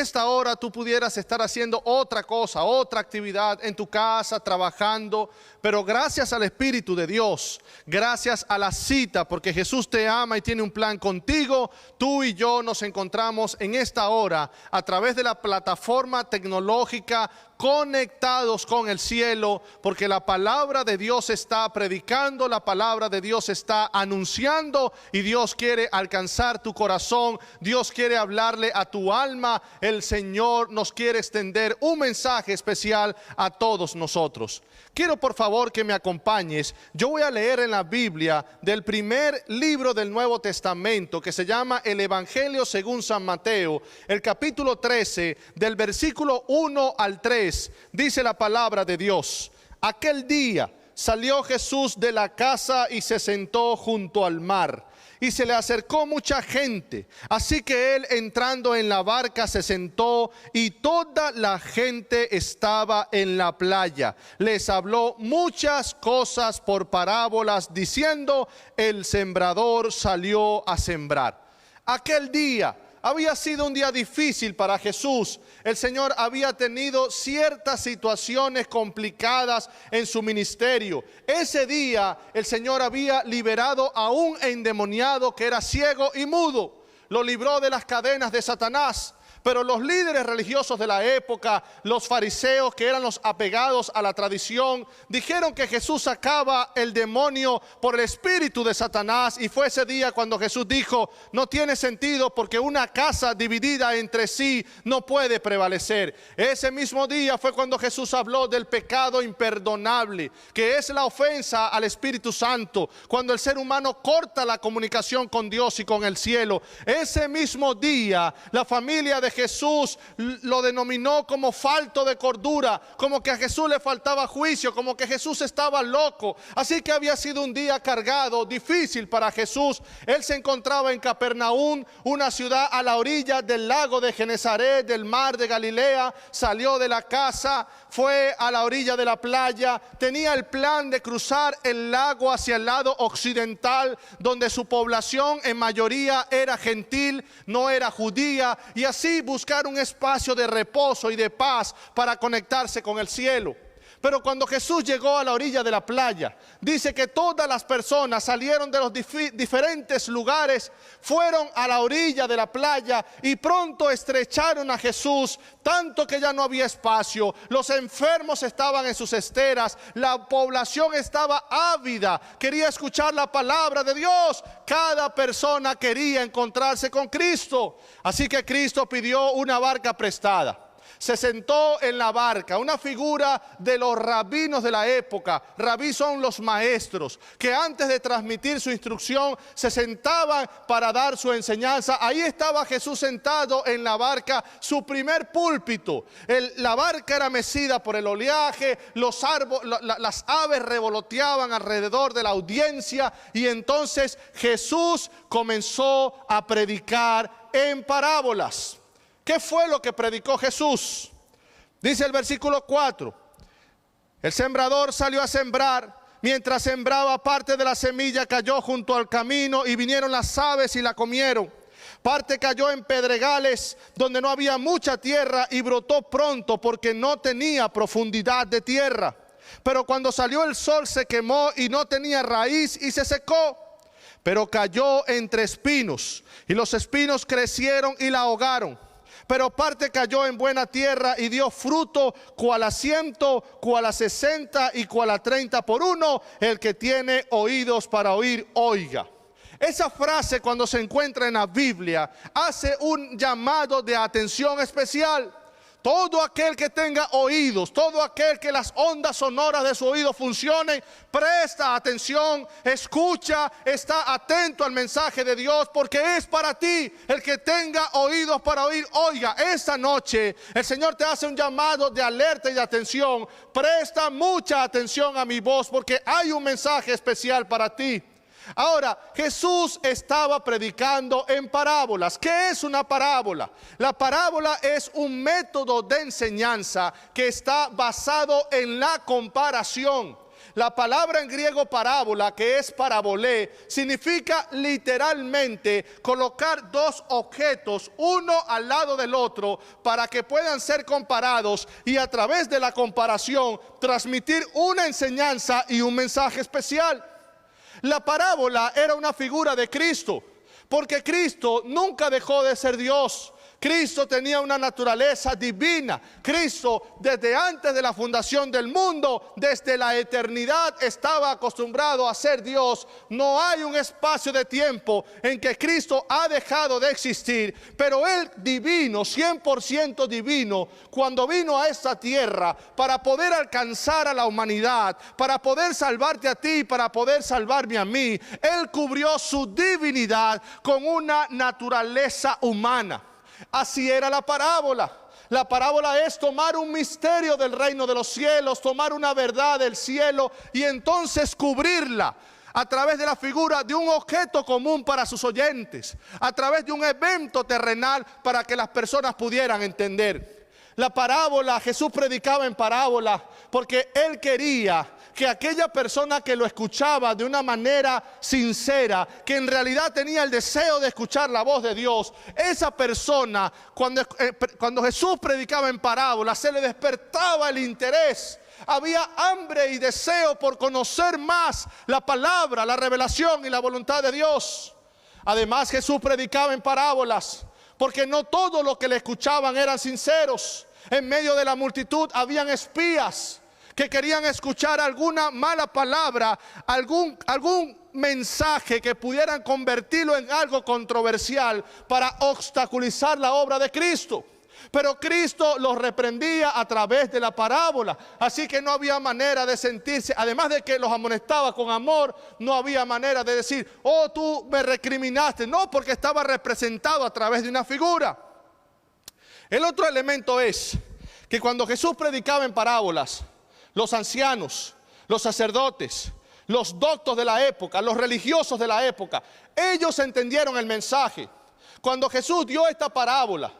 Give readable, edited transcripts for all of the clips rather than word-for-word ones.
esta hora tú pudieras estar haciendo otra cosa, otra actividad en tu casa, trabajando, pero gracias al Espíritu de Dios, gracias a la cita, porque Jesús te ama y tiene un plan contigo, tú y yo nos encontramos en esta hora a través de la plataforma tecnológica, conectados con el cielo, porque la palabra de Dios está predicando, la palabra de Dios está anunciando y Dios quiere alcanzar tu corazón, Dios quiere hablarle a tu alma, el Señor nos quiere extender un mensaje especial a todos nosotros. Quiero por favor que me acompañes. Yo voy a leer en la Biblia del primer libro del Nuevo Testamento, que se llama el Evangelio según San Mateo, el capítulo 13, del versículo 1 al 3, dice la palabra de Dios. Aquel día salió Jesús de la casa y se sentó junto al mar. Y se le acercó mucha gente, así que él entrando en la barca se sentó y toda la gente estaba en la playa. Les habló muchas cosas por parábolas diciendo: el sembrador salió a sembrar. Aquel día había sido un día difícil para Jesús. El Señor había tenido ciertas situaciones complicadas en su ministerio. Ese día el Señor había liberado a un endemoniado que era ciego y mudo. Lo libró de las cadenas de Satanás. Pero los líderes religiosos de la época, los fariseos que eran los apegados a la tradición, dijeron que Jesús sacaba el demonio por el espíritu de Satanás. Y fue ese día cuando Jesús dijo: no tiene sentido, porque una casa dividida entre sí no puede prevalecer. Ese mismo día fue cuando Jesús habló del pecado imperdonable, que es la ofensa al Espíritu Santo, cuando el ser humano corta la comunicación con Dios y con el cielo. Ese mismo día la familia de Jesús lo denominó como falto de cordura, como que a Jesús le faltaba juicio, como que Jesús estaba loco. Así que había sido un día cargado, difícil para Jesús. Él se encontraba en Capernaum, una ciudad a la orilla del lago de Genesaret, del mar de Galilea. Salió de la casa, fue a la orilla de la playa, tenía el plan de cruzar el lago hacia el lado occidental, donde su población en mayoría era gentil, no era judía, y así buscar un espacio de reposo y de paz para conectarse con el cielo. Pero cuando Jesús llegó a la orilla de la playa, dice que todas las personas salieron de los diferentes lugares, fueron a la orilla de la playa y pronto estrecharon a Jesús, tanto que ya no había espacio. Los enfermos estaban en sus esteras, la población estaba ávida, quería escuchar la palabra de Dios. Cada persona quería encontrarse con Cristo. Así que Cristo pidió una barca prestada. Se sentó en la barca, una figura de los rabinos de la época. Rabí son los maestros que antes de transmitir su instrucción se sentaban para dar su enseñanza. Ahí estaba Jesús sentado en la barca, su primer púlpito. La barca era mecida por el oleaje, los árboles, las aves revoloteaban alrededor de la audiencia, y entonces Jesús comenzó a predicar en parábolas. ¿Qué fue lo que predicó Jesús? Dice el versículo 4. El sembrador salió a sembrar. Mientras sembraba, parte de la semilla cayó junto al camino y vinieron las aves y la comieron. Parte cayó en pedregales donde no había mucha tierra y brotó pronto porque no tenía profundidad de tierra. Pero cuando salió el sol se quemó y no tenía raíz y se secó. Pero cayó entre espinos y los espinos crecieron y la ahogaron. Pero parte cayó en buena tierra y dio fruto, cual a 100, cual a 60 y cual a 30 por uno. El que tiene oídos para oír, oiga. Esa frase, cuando se encuentra en la Biblia, hace un llamado de atención especial. Todo aquel que tenga oídos, todo aquel que las ondas sonoras de su oído funcionen, presta atención, escucha, está atento al mensaje de Dios, porque es para ti. El que tenga oídos para oír, oiga. Esta noche el Señor te hace un llamado de alerta y de atención. Presta mucha atención a mi voz, porque hay un mensaje especial para ti. Ahora, Jesús estaba predicando en parábolas. ¿Qué es una parábola? La parábola es un método de enseñanza que está basado en la comparación. La palabra en griego parábola, que es parabolé, significa literalmente colocar dos objetos uno al lado del otro para que puedan ser comparados y a través de la comparación transmitir una enseñanza y un mensaje especial. La parábola era una figura de Cristo, porque Cristo nunca dejó de ser Dios. Cristo tenía una naturaleza divina. Cristo, desde antes de la fundación del mundo, desde la eternidad, estaba acostumbrado a ser Dios. No hay un espacio de tiempo en que Cristo ha dejado de existir, pero Él divino, 100% divino, cuando vino a esta tierra para poder alcanzar a la humanidad, para poder salvarte a ti, para poder salvarme a mí, Él cubrió su divinidad con una naturaleza humana. Así era la parábola. La parábola es tomar un misterio del reino de los cielos, tomar una verdad del cielo y entonces cubrirla a través de la figura de un objeto común para sus oyentes, a través de un evento terrenal para que las personas pudieran entender. La parábola, Jesús predicaba en parábola porque Él quería que aquella persona que lo escuchaba de una manera sincera, que en realidad tenía el deseo de escuchar la voz de Dios, esa persona, cuando Jesús predicaba en parábola, se le despertaba el interés. Había hambre y deseo por conocer más la palabra, la revelación y la voluntad de Dios. Además, Jesús predicaba en parábolas porque no todos los que le escuchaban eran sinceros. En medio de la multitud habían espías que querían escuchar alguna mala palabra, algún mensaje que pudieran convertirlo en algo controversial para obstaculizar la obra de Cristo. Pero Cristo los reprendía a través de la parábola, así que no había manera de sentirse, además de que los amonestaba con amor, no había manera de decir, oh, tú me recriminaste. No, porque estaba representado a través de una figura. El otro elemento es que cuando Jesús predicaba en parábolas, los ancianos, los sacerdotes, los doctos de la época, los religiosos de la época, ellos entendieron el mensaje. Cuando Jesús dio esta parábola,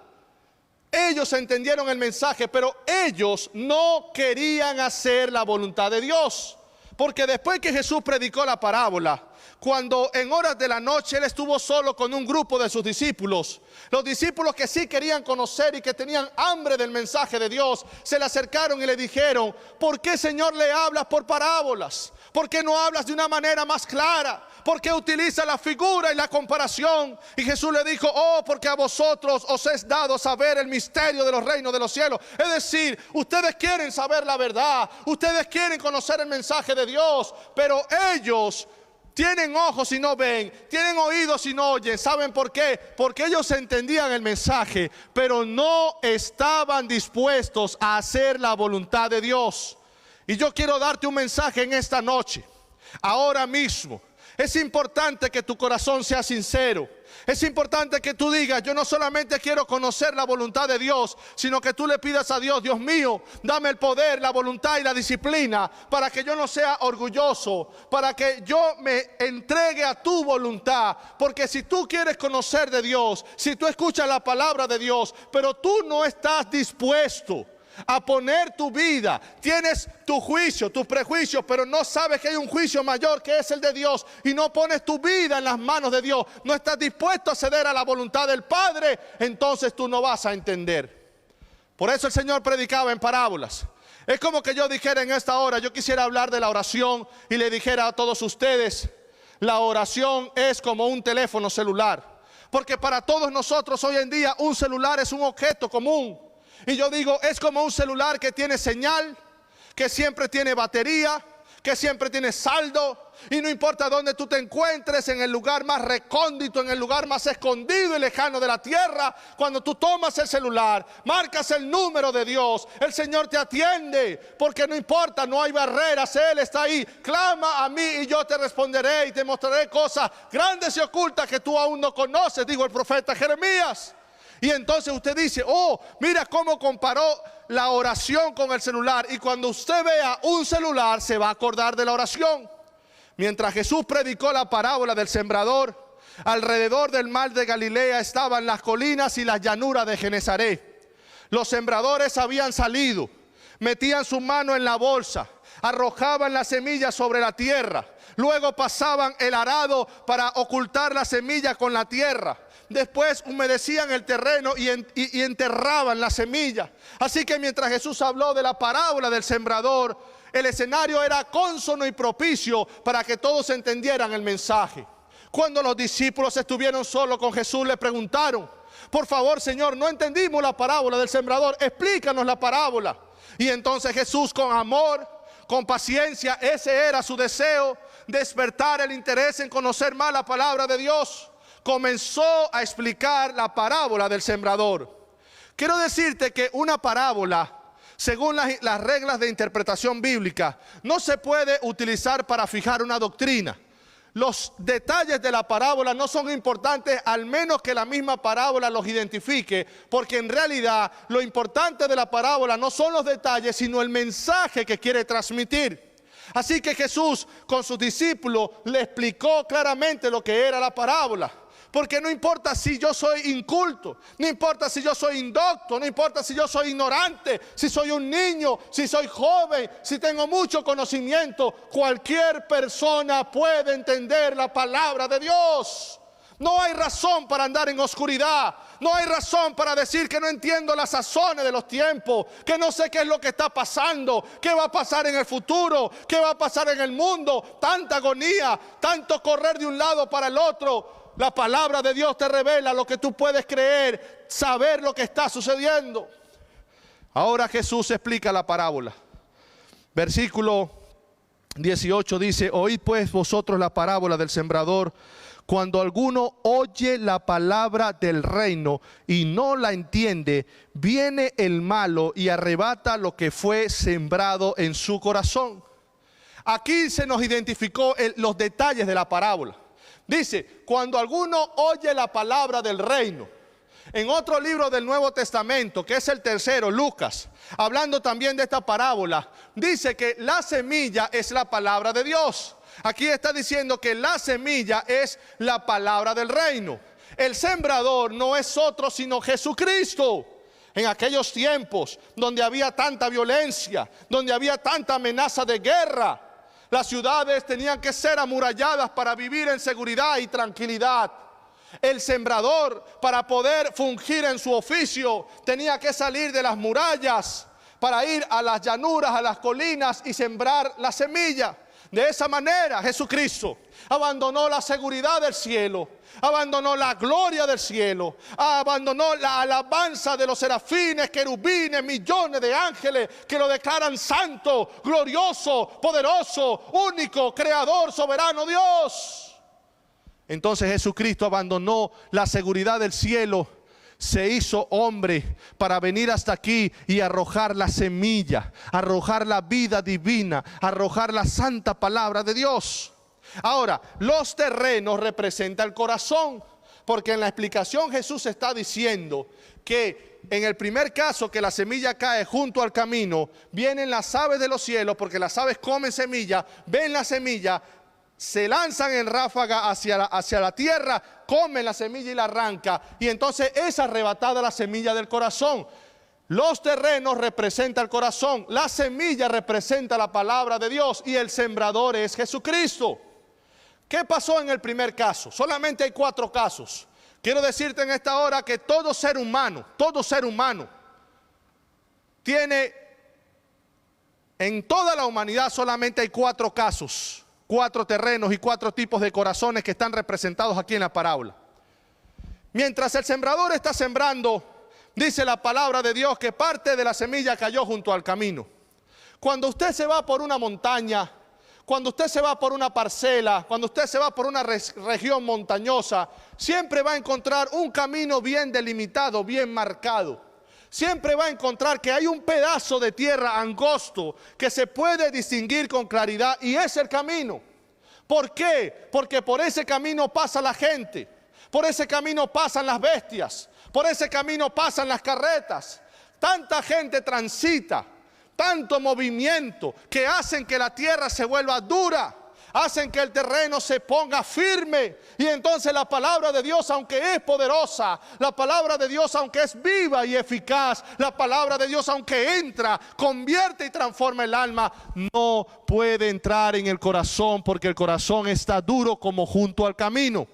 ellos entendieron el mensaje, pero ellos no querían hacer la voluntad de Dios. Porque después que Jesús predicó la parábola, cuando en horas de la noche Él estuvo solo con un grupo de sus discípulos, los discípulos que sí querían conocer y que tenían hambre del mensaje de Dios, se le acercaron y le dijeron, ¿por qué, Señor, le hablas por parábolas? ¿Por qué no hablas de una manera más clara? ¿Por qué utiliza la figura y la comparación? Y Jesús le dijo, oh, porque a vosotros os es dado saber el misterio de los reinos de los cielos. Es decir, ustedes quieren saber la verdad, ustedes quieren conocer el mensaje de Dios, pero ellos tienen ojos y no ven, tienen oídos y no oyen. ¿Saben por qué? Porque ellos entendían el mensaje, pero no estaban dispuestos a hacer la voluntad de Dios. Y yo quiero darte un mensaje en esta noche, ahora mismo. Es importante que tu corazón sea sincero. Es importante que tú digas, yo no solamente quiero conocer la voluntad de Dios, sino que tú le pidas a Dios, Dios mío, dame el poder, la voluntad y la disciplina para que yo no sea orgulloso, para que yo me entregue a tu voluntad. Porque si tú quieres conocer de Dios, si tú escuchas la palabra de Dios, pero tú no estás dispuesto a poner tu vida, tienes tu juicio, tus prejuicios, pero no sabes que hay un juicio mayor que es el de Dios, y no pones tu vida en las manos de Dios, no estás dispuesto a ceder a la voluntad del Padre, entonces tú no vas a entender. Por eso el Señor predicaba en parábolas. Es como que yo dijera en esta hora, yo quisiera hablar de la oración y le dijera a todos ustedes, la oración es como un teléfono celular, porque para todos nosotros hoy en día un celular es un objeto común. Y yo digo, es como un celular que tiene señal, que siempre tiene batería, que siempre tiene saldo. Y no importa dónde tú te encuentres, en el lugar más recóndito, en el lugar más escondido y lejano de la tierra, cuando tú tomas el celular, marcas el número de Dios, el Señor te atiende, porque no importa, no hay barreras, Él está ahí. Clama a mí y yo te responderé y te mostraré cosas grandes y ocultas que tú aún no conoces, dijo el profeta Jeremías. Y entonces usted dice, oh, mira cómo comparó la oración con el celular. Y cuando usted vea un celular, se va a acordar de la oración. Mientras Jesús predicó la parábola del sembrador, alrededor del mar de Galilea estaban las colinas y las llanuras de Genezaret. Los sembradores habían salido, metían su mano en la bolsa, arrojaban la semilla sobre la tierra. Luego pasaban el arado para ocultar la semilla con la tierra. Después humedecían el terreno y enterraban la semilla. Así que mientras Jesús habló de la parábola del sembrador, el escenario era cónsono y propicio para que todos entendieran el mensaje. Cuando los discípulos estuvieron solos con Jesús, le preguntaron: por favor, Señor, no entendimos la parábola del sembrador, explícanos la parábola. Y entonces Jesús, con amor, con paciencia, ese era su deseo, despertar el interés en conocer más la palabra de Dios, comenzó a explicar la parábola del sembrador. Quiero decirte que una parábola, según las reglas de interpretación bíblica, no se puede utilizar para fijar una doctrina. Los detalles de la parábola no son importantes, al menos que la misma parábola los identifique, porque en realidad lo importante de la parábola no son los detalles, sino el mensaje que quiere transmitir. Así que Jesús con sus discípulos le explicó claramente lo que era la parábola. Porque no importa si yo soy inculto, no importa si yo soy indocto, no importa si yo soy ignorante, si soy un niño, si soy joven, si tengo mucho conocimiento, cualquier persona puede entender la palabra de Dios. No hay razón para andar en oscuridad. No hay razón para decir que no entiendo las sazones de los tiempos, que no sé qué es lo que está pasando, qué va a pasar en el futuro, qué va a pasar en el mundo. Tanta agonía, tanto correr de un lado para el otro. La palabra de Dios te revela lo que tú puedes creer, saber lo que está sucediendo. Ahora Jesús explica la parábola. Versículo 18 dice: oíd pues vosotros la parábola del sembrador. Cuando alguno oye la palabra del reino y no la entiende, viene el malo y arrebata lo que fue sembrado en su corazón. Aquí se nos identificó los detalles de la parábola. Dice: cuando alguno oye la palabra del reino. En otro libro del Nuevo Testamento, que es el tercero, Lucas, hablando también de esta parábola, dice que la semilla es la palabra de Dios. Aquí está diciendo que la semilla es la palabra del reino. El sembrador no es otro sino Jesucristo. En aquellos tiempos donde había tanta violencia, donde había tanta amenaza de guerra, las ciudades tenían que ser amuralladas para vivir en seguridad y tranquilidad. El sembrador, para poder fungir en su oficio, tenía que salir de las murallas para ir a las llanuras, a las colinas y sembrar la semilla. De esa manera Jesucristo abandonó la seguridad del cielo, abandonó la gloria del cielo, abandonó la alabanza de los serafines, querubines, millones de ángeles que lo declaran santo, glorioso, poderoso, único, creador, soberano Dios. Entonces Jesucristo abandonó la seguridad del cielo, se hizo hombre para venir hasta aquí y arrojar la semilla, arrojar la vida divina, arrojar la santa palabra de Dios. Ahora, los terrenos representan el corazón, porque en la explicación Jesús está diciendo que en el primer caso, que la semilla cae junto al camino, vienen las aves de los cielos, porque las aves comen semilla, ven la semilla, se lanzan en ráfaga hacia la tierra, comen la semilla y la arranca, y entonces es arrebatada la semilla del corazón. Los terrenos representan el corazón, la semilla representa la palabra de Dios y el sembrador es Jesucristo. ¿Qué pasó en el primer caso? Solamente hay 4 casos. Quiero decirte en esta hora que todo ser humano tiene, en toda la humanidad solamente hay 4 casos. 4 terrenos y 4 tipos de corazones que están representados aquí en la parábola. Mientras el sembrador está sembrando, dice la palabra de Dios que parte de la semilla cayó junto al camino. Cuando usted se va por una montaña, cuando usted se va por una parcela, cuando usted se va por una región montañosa, siempre va a encontrar un camino bien delimitado, bien marcado. Siempre va a encontrar que hay un pedazo de tierra angosto que se puede distinguir con claridad y es el camino. ¿Por qué? Porque por ese camino pasa la gente, por ese camino pasan las bestias, por ese camino pasan las carretas. Tanta gente transita, tanto movimiento que hacen que la tierra se vuelva dura. hacen que el terreno se ponga firme. Y entonces la palabra de Dios, aunque es poderosa, la palabra de Dios, aunque es viva y eficaz, la palabra de Dios, aunque entra, convierte y transforma el alma, no puede entrar en el corazón, porque el corazón está duro como junto al camino.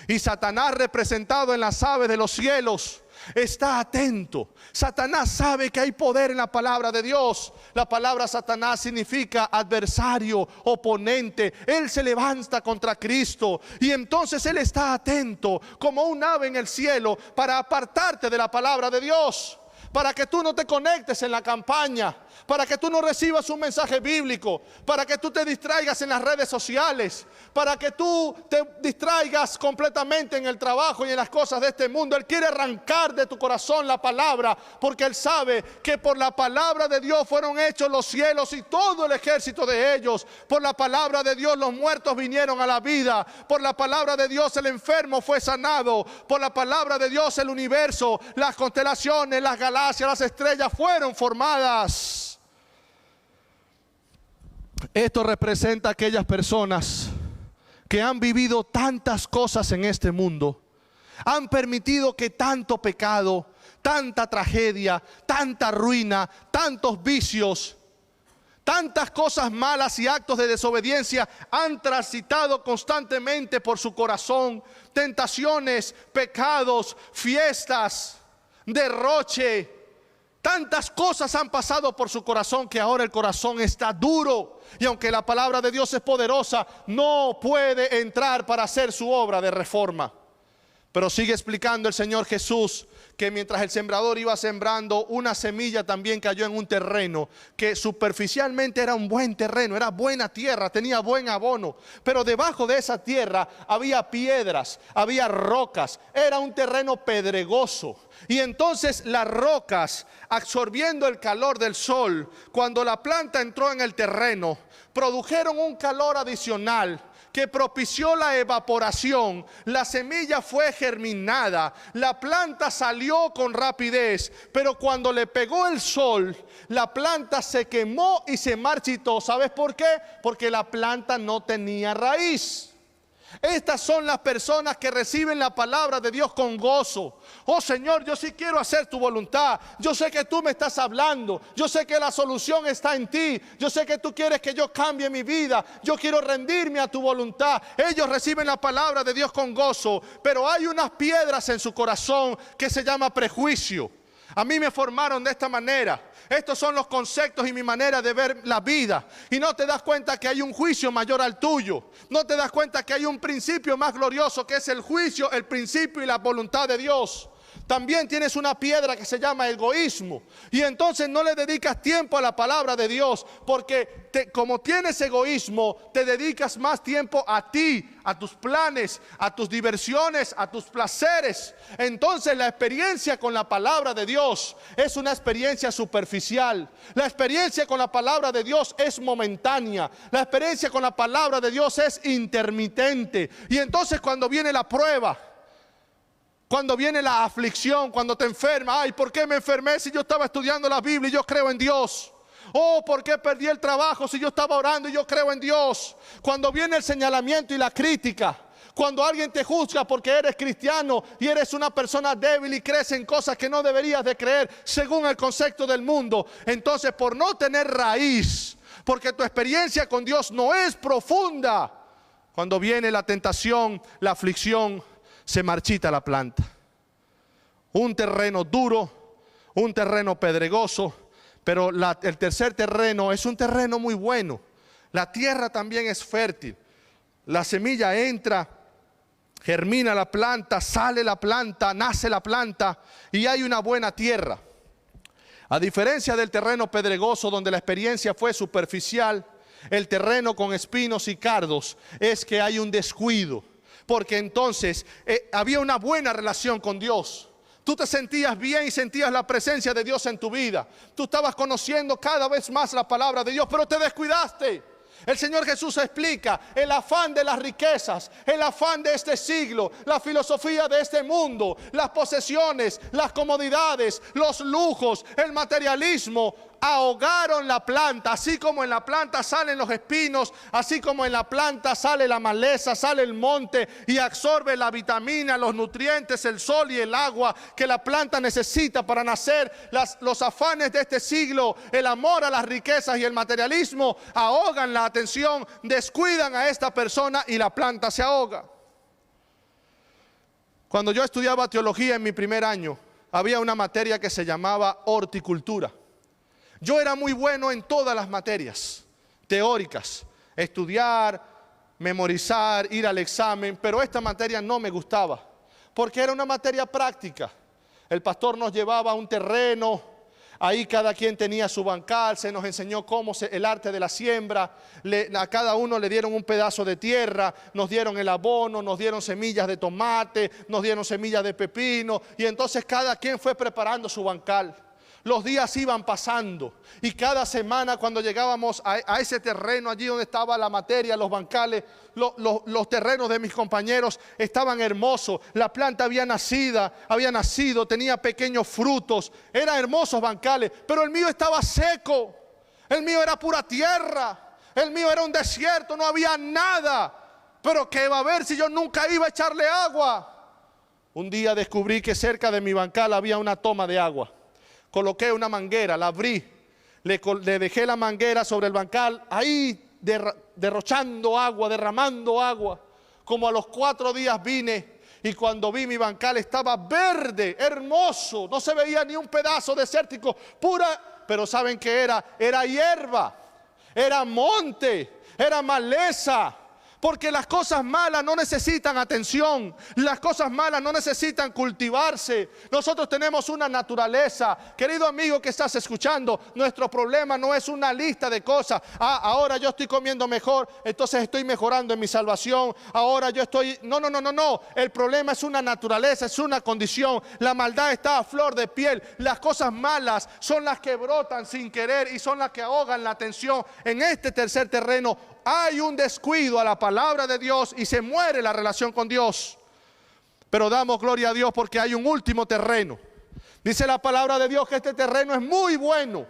Y Satanás, representado en las aves de los cielos, está atento. Satanás sabe que hay poder en la palabra de Dios. La palabra Satanás significa adversario, oponente. Él se levanta contra Cristo y entonces él está atento como un ave en el cielo para apartarte de la palabra de Dios, para que tú no te conectes en la campaña, para que tú no recibas un mensaje bíblico, para que tú te distraigas en las redes sociales, para que tú te distraigas completamente en el trabajo y en las cosas de este mundo. Él quiere arrancar de tu corazón la palabra, porque Él sabe que por la palabra de Dios fueron hechos los cielos y todo el ejército de ellos. Por la palabra de Dios los muertos vinieron a la vida. Por la palabra de Dios el enfermo fue sanado. Por la palabra de Dios el universo, las constelaciones, las galaxias, las estrellas fueron formadas. Esto representa a aquellas personas que han vivido tantas cosas en este mundo, han permitido que tanto pecado, tanta tragedia, tanta ruina, tantos vicios, tantas cosas malas y actos de desobediencia han transitado constantemente por su corazón. Tentaciones, pecados, fiestas, derroche. Tantas cosas han pasado por su corazón que ahora el corazón está duro. Y aunque la palabra de Dios es poderosa, no puede entrar para hacer su obra de reforma. Pero sigue explicando el Señor Jesús que mientras el sembrador iba sembrando, una semilla también cayó en un terreno que superficialmente era un buen terreno, era buena tierra, tenía buen abono. Pero debajo de esa tierra había piedras, había rocas, era un terreno pedregoso. Y entonces las rocas, absorbiendo el calor del sol, cuando la planta entró en el terreno, produjeron un calor adicional que propició la evaporación. La semilla fue germinada, la planta salió con rapidez, pero cuando le pegó el sol, la planta se quemó y se marchitó. ¿Sabes por qué? Porque la planta no tenía raíz. Estas son las personas que reciben la palabra de Dios con gozo. Oh Señor, yo sí quiero hacer tu voluntad. Yo sé que tú me estás hablando. Yo sé que la solución está en ti. Yo sé que tú quieres que yo cambie mi vida. Yo quiero rendirme a tu voluntad. Ellos reciben la palabra de Dios con gozo, pero hay unas piedras en su corazón que se llama prejuicio. A mí me formaron de esta manera. Estos son los conceptos y mi manera de ver la vida. Y no te das cuenta que hay un juicio mayor al tuyo. No te das cuenta que hay un principio más glorioso, que es el juicio, el principio y la voluntad de Dios. También tienes una piedra que se llama egoísmo. Y entonces no le dedicas tiempo a la palabra de Dios, porque como tienes egoísmo, te dedicas más tiempo a ti, a tus planes, a tus diversiones, a tus placeres. Entonces la experiencia con la palabra de Dios es una experiencia superficial. La experiencia con la palabra de Dios es momentánea. La experiencia con la palabra de Dios es intermitente. Y entonces cuando viene la prueba, cuando viene la aflicción, cuando te enfermas, ay, ¿por qué me enfermé si yo estaba estudiando la Biblia y yo creo en Dios? Oh, ¿por qué perdí el trabajo si yo estaba orando y yo creo en Dios? Cuando viene el señalamiento y la crítica, cuando alguien te juzga porque eres cristiano y eres una persona débil y crees en cosas que no deberías de creer según el concepto del mundo, entonces por no tener raíz, porque tu experiencia con Dios no es profunda, cuando viene la tentación, la aflicción, se marchita la planta. Un terreno duro, un terreno pedregoso, pero el tercer terreno es un terreno muy bueno. La tierra también es fértil. La semilla entra, germina la planta, sale la planta, nace la planta y hay una buena tierra. A diferencia del terreno pedregoso donde la experiencia fue superficial, el terreno con espinos y cardos es que hay un descuido. Porque entonces había una buena relación con Dios. Tú te sentías bien y sentías la presencia de Dios en tu vida. Tú estabas conociendo cada vez más la palabra de Dios, pero te descuidaste. El Señor Jesús explica el afán de las riquezas, el afán de este siglo, la filosofía de este mundo, las posesiones, las comodidades, los lujos, el materialismo, ahogaron la planta. Así como en la planta salen los espinos, así como en la planta sale la maleza, sale el monte y absorbe la vitamina, los nutrientes, el sol y el agua que la planta necesita para nacer. Los afanes de este siglo, el amor a las riquezas y el materialismo ahogan la atención, descuidan a esta persona y la planta se ahoga. Cuando yo estudiaba teología en mi primer año, había una materia que se llamaba horticultura. Yo era muy bueno en todas las materias teóricas, estudiar, memorizar, ir al examen, pero esta materia no me gustaba, porque era una materia práctica. El pastor nos llevaba a un terreno, ahí cada quien tenía su bancal, se nos enseñó el arte de la siembra, a cada uno le dieron un pedazo de tierra, nos dieron el abono, nos dieron semillas de tomate, nos dieron semillas de pepino, y entonces cada quien fue preparando su bancal. Los días iban pasando y cada semana cuando llegábamos a ese terreno, allí donde estaba la materia, los bancales, los terrenos de mis compañeros estaban hermosos. La planta había nacido, tenía pequeños frutos, eran hermosos bancales, pero el mío estaba seco, el mío era pura tierra, el mío era un desierto, no había nada. Pero ¿qué va a haber si yo nunca iba a echarle agua? Un día descubrí que cerca de mi bancal había una toma de agua. Coloqué una manguera, la abrí, le dejé la manguera sobre el bancal, ahí derrochando agua, derramando agua. Como a los 4 días vine y cuando vi mi bancal estaba verde, hermoso, no se veía ni un pedazo desértico, pura, pero ¿saben qué era? Era hierba, era monte, era maleza. Porque las cosas malas no necesitan atención, las cosas malas no necesitan cultivarse. Nosotros tenemos una naturaleza. Querido amigo que estás escuchando, nuestro problema no es una lista de cosas. Ahora yo estoy comiendo mejor, entonces estoy mejorando en mi salvación. Ahora yo estoy... No. El problema es una naturaleza, es una condición. La maldad está a flor de piel. Las cosas malas son las que brotan sin querer y son las que ahogan la atención. En este tercer terreno hay un descuido a la palabra de Dios y se muere la relación con Dios. Pero damos gloria a Dios porque hay un último terreno. Dice la palabra de Dios que este terreno es muy bueno.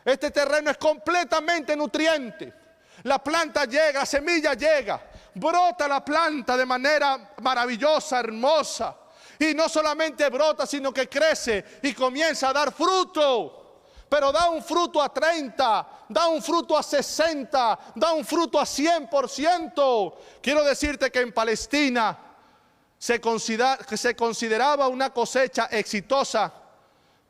Este terreno es completamente nutriente. La planta llega, la semilla llega, brota la planta de manera maravillosa, hermosa. Y no solamente brota, sino que crece y comienza a dar fruto. Pero da un fruto a 30, da un fruto a 60, da un fruto a 100%. Quiero decirte que en Palestina se consideraba una cosecha exitosa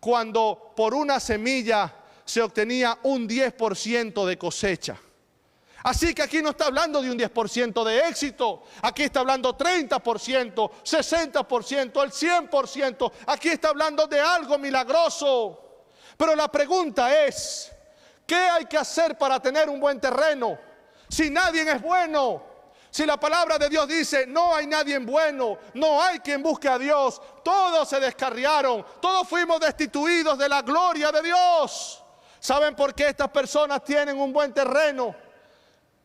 cuando por una semilla se obtenía un 10% de cosecha. Así que aquí no está hablando de un 10% de éxito, aquí está hablando 30%, 60%, el 100%, aquí está hablando de algo milagroso. Pero la pregunta es, ¿qué hay que hacer para tener un buen terreno? Si nadie es bueno, si la palabra de Dios dice, no hay nadie bueno, no hay quien busque a Dios, todos se descarriaron, todos fuimos destituidos de la gloria de Dios. ¿Saben por qué estas personas tienen un buen terreno?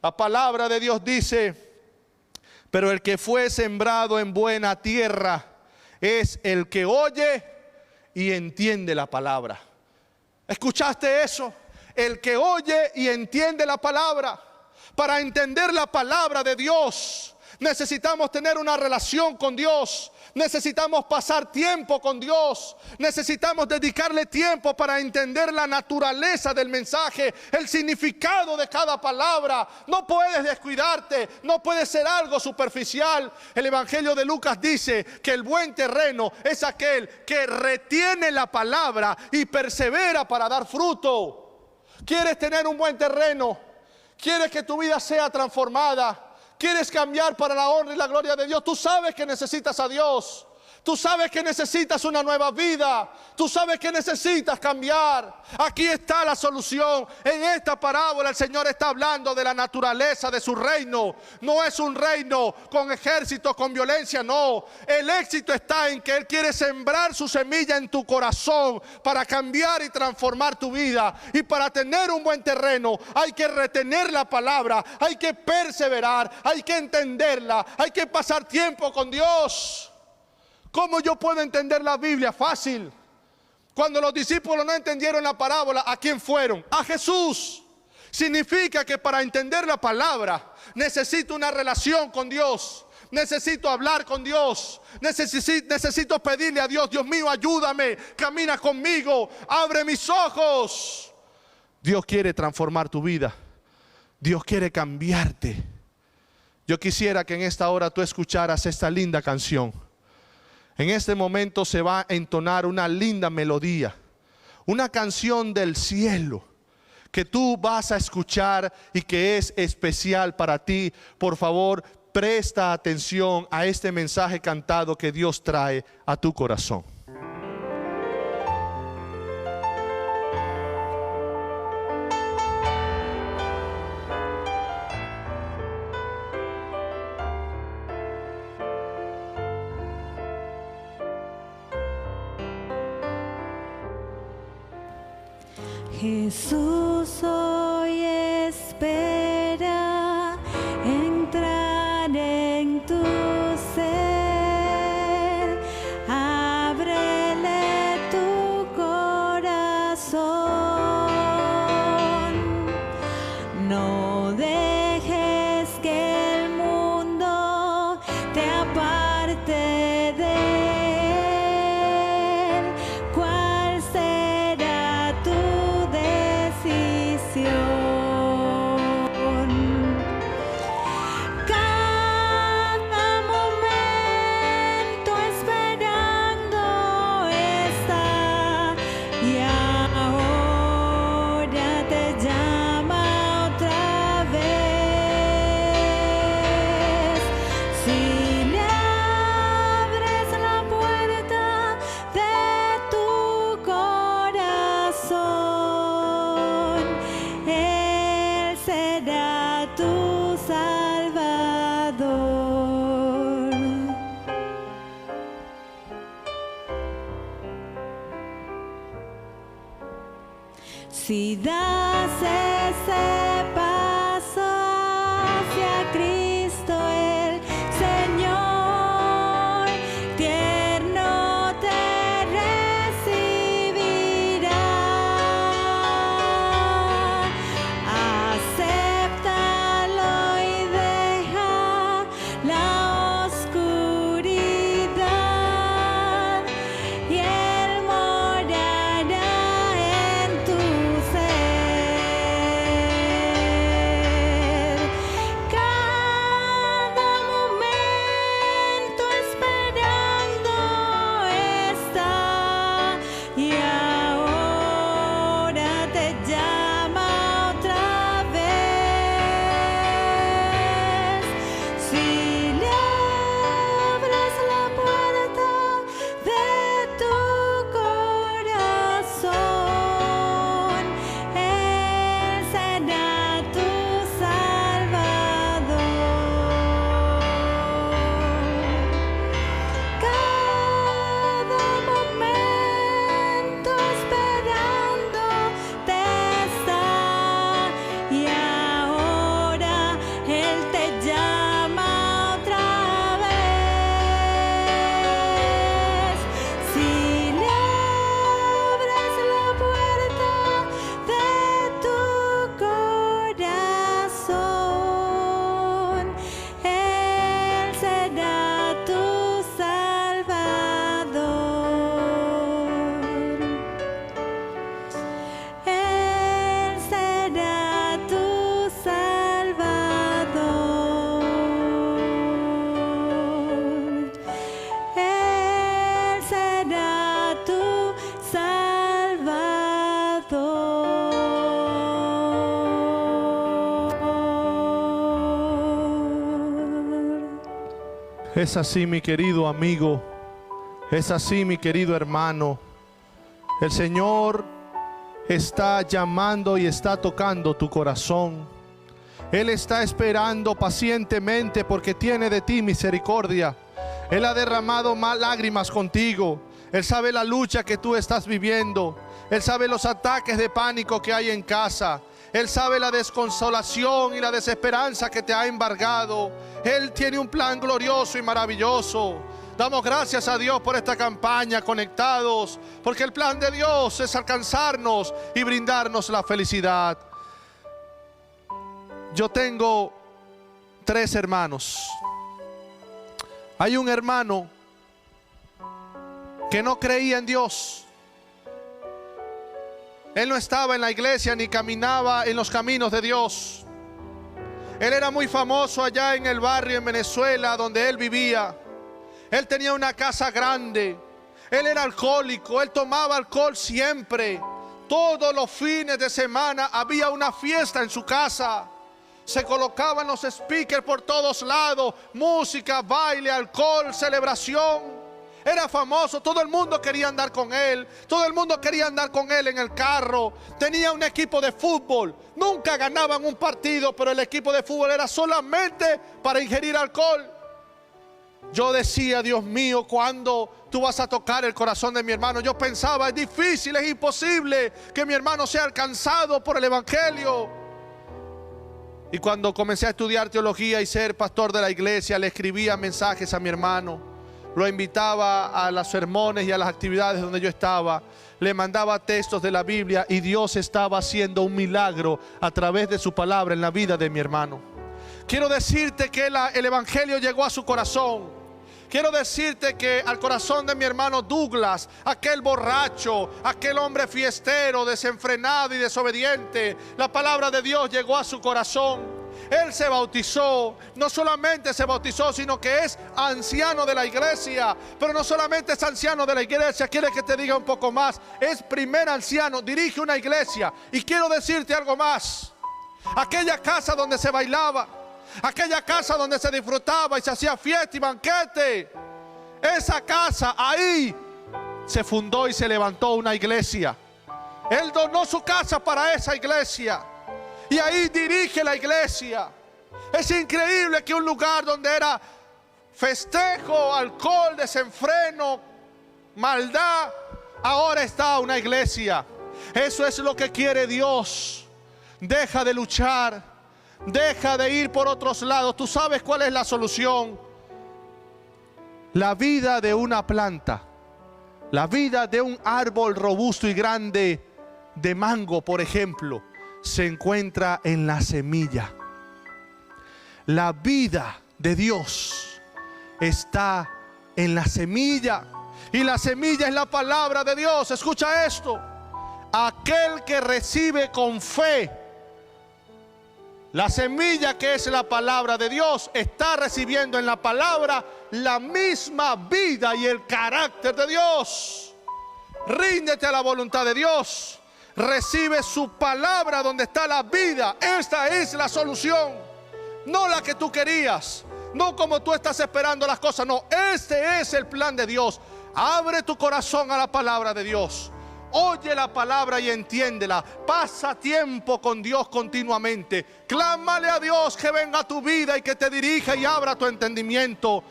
La palabra de Dios dice, pero el que fue sembrado en buena tierra es el que oye y entiende la palabra. ¿Escuchaste eso? El que oye y entiende la palabra. Para entender la palabra de Dios, necesitamos tener una relación con Dios. Necesitamos pasar tiempo con Dios. Necesitamos dedicarle tiempo para entender la naturaleza del mensaje, el significado de cada palabra. No puedes descuidarte, no puede ser algo superficial. El Evangelio de Lucas dice que el buen terreno es aquel que retiene la palabra y persevera para dar fruto. ¿Quieres tener un buen terreno? ¿Quieres que tu vida sea transformada? ¿Quieres cambiar para la honra y la gloria de Dios? Tú sabes que necesitas a Dios. Tú sabes que necesitas una nueva vida. Tú sabes que necesitas cambiar. Aquí está la solución. En esta parábola el Señor está hablando de la naturaleza de su reino. No es un reino con ejércitos, con violencia, no. El éxito está en que Él quiere sembrar su semilla en tu corazón para cambiar y transformar tu vida. Y para tener un buen terreno hay que retener la palabra, hay que perseverar, hay que entenderla, hay que pasar tiempo con Dios. ¿Cómo yo puedo entender la Biblia? Fácil. Cuando los discípulos no entendieron la parábola, ¿a quién fueron? A Jesús. Significa que para entender la palabra necesito una relación con Dios. Necesito hablar con Dios. Necesito pedirle a Dios: Dios mío, ayúdame, camina conmigo, abre mis ojos. Dios quiere transformar tu vida. Dios quiere cambiarte. Yo quisiera que en esta hora tú escucharas esta linda canción. En este momento se va a entonar una linda melodía, una canción del cielo que tú vas a escuchar y que es especial para ti. Por favor, presta atención a este mensaje cantado que Dios trae a tu corazón. Jesús hoy espera entrar en tu ser. Ábrele tu corazón. No dejes que el mundo te aparte de él. ¿Cuál será tu decisión? Cada momento esperando está, y ahora te llama otra vez. Si le abres la puerta de tu corazón, Él será tu Salvador. Si das ese paso hacia Cristo el Señor, tierno te recibirá. Acéptalo y deja la oscuridad, y Él morará en tu ser. Cada momento esperando está, y ahora te llama otra vez. Si le abres la puerta de tu corazón, Él será tu Salvador. Cada momento esperando te está, y ahora Él te llama otra vez. Si le abres la puerta de tu corazón, Él será tu Salvador. Él será tu Salvador. Él será tu Salvador. Es así, mi querido amigo. Es así, mi querido hermano. El Señor está llamando y está tocando tu corazón. Él está esperando pacientemente porque tiene de ti misericordia. Él ha derramado más lágrimas contigo. Él sabe la lucha que tú estás viviendo. Él sabe los ataques de pánico que hay en casa. Él sabe la desconsolación y la desesperanza que te ha embargado. Él tiene un plan glorioso y maravilloso. Damos gracias a Dios por esta campaña, conectados, porque el plan de Dios es alcanzarnos y brindarnos la felicidad. Yo tengo 3 hermanos. Hay un hermano que no creía en Dios. Él no estaba en la iglesia ni caminaba en los caminos de Dios. Él era muy famoso allá en el barrio en Venezuela donde él vivía. Él tenía una casa grande. Él era alcohólico. Él tomaba alcohol siempre. Todos los fines de semana había una fiesta en su casa. Se colocaban los speakers por todos lados. Música, baile, alcohol, celebración. Era famoso, todo el mundo quería andar con él. Todo el mundo quería andar con él en el carro. Tenía un equipo de fútbol. Nunca ganaban un partido, pero el equipo de fútbol era solamente para ingerir alcohol. Yo decía, Dios mío, ¿cuándo tú vas a tocar el corazón de mi hermano? Yo pensaba, es difícil, es imposible que mi hermano sea alcanzado por el evangelio. Y cuando comencé a estudiar teología y ser pastor de la iglesia, le escribía mensajes a mi hermano. Lo invitaba a los sermones y a las actividades donde yo estaba. Le mandaba textos de la Biblia y Dios estaba haciendo un milagro a través de su palabra en la vida de mi hermano. Quiero decirte que el evangelio llegó a su corazón. Quiero decirte que al corazón de mi hermano Douglas, aquel borracho, aquel hombre fiestero, desenfrenado y desobediente, la palabra de Dios llegó a su corazón. Él se bautizó, no solamente se bautizó, sino que es anciano de la iglesia. Pero no solamente es anciano de la iglesia, quiere que te diga un poco más, es primer anciano, dirige una iglesia. Y quiero decirte algo más, aquella casa donde se bailaba, aquella casa donde se disfrutaba y se hacía fiesta y banquete, esa casa, ahí se fundó y se levantó una iglesia. Él donó su casa para esa iglesia y ahí dirige la iglesia. Es increíble que un lugar donde era festejo, alcohol, desenfreno, maldad, ahora está una iglesia. Eso es lo que quiere Dios. Deja de luchar, deja de ir por otros lados. Tú sabes cuál es la solución. La vida de una planta, la vida de un árbol robusto y grande de mango, por ejemplo, se encuentra en la semilla. La vida de Dios está en la semilla, y la semilla es la palabra de Dios. Escucha esto: aquel que recibe con fe la semilla, que es la palabra de Dios, está recibiendo en la palabra la misma vida y el carácter de Dios. Ríndete a la voluntad de Dios. Recibe su palabra donde está la vida. Esta es la solución, no la que tú querías, no como tú estás esperando las cosas. No, este es el plan de Dios. Abre tu corazón a la palabra de Dios. Oye la palabra y entiéndela. Pasa tiempo con Dios continuamente. Clámale a Dios que venga a tu vida y que te dirija y abra tu entendimiento,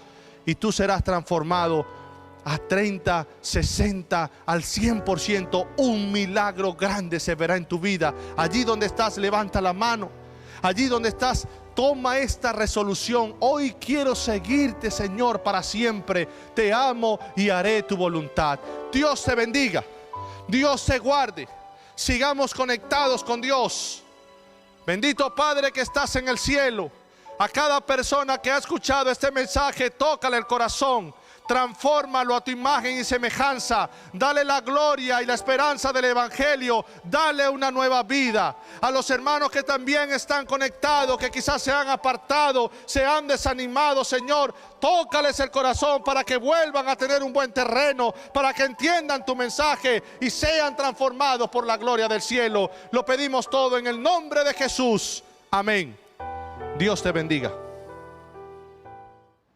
y tú serás transformado a 30, 60, al 100%. Un milagro grande se verá en tu vida. Allí donde estás, levanta la mano. Allí donde estás, toma esta resolución: hoy quiero seguirte, Señor, para siempre. Te amo y haré tu voluntad. Dios te bendiga, Dios te guarde. Sigamos conectados con Dios. Bendito Padre que estás en el cielo, a cada persona que ha escuchado este mensaje, tócale el corazón. Transfórmalo a tu imagen y semejanza. Dale la gloria y la esperanza del evangelio. Dale una nueva vida. A los hermanos que también están conectados, que quizás se han apartado, se han desanimado, Señor, tócales el corazón para que vuelvan a tener un buen terreno, para que entiendan tu mensaje y sean transformados por la gloria del cielo. Lo pedimos todo en el nombre de Jesús. Amén. Dios te bendiga.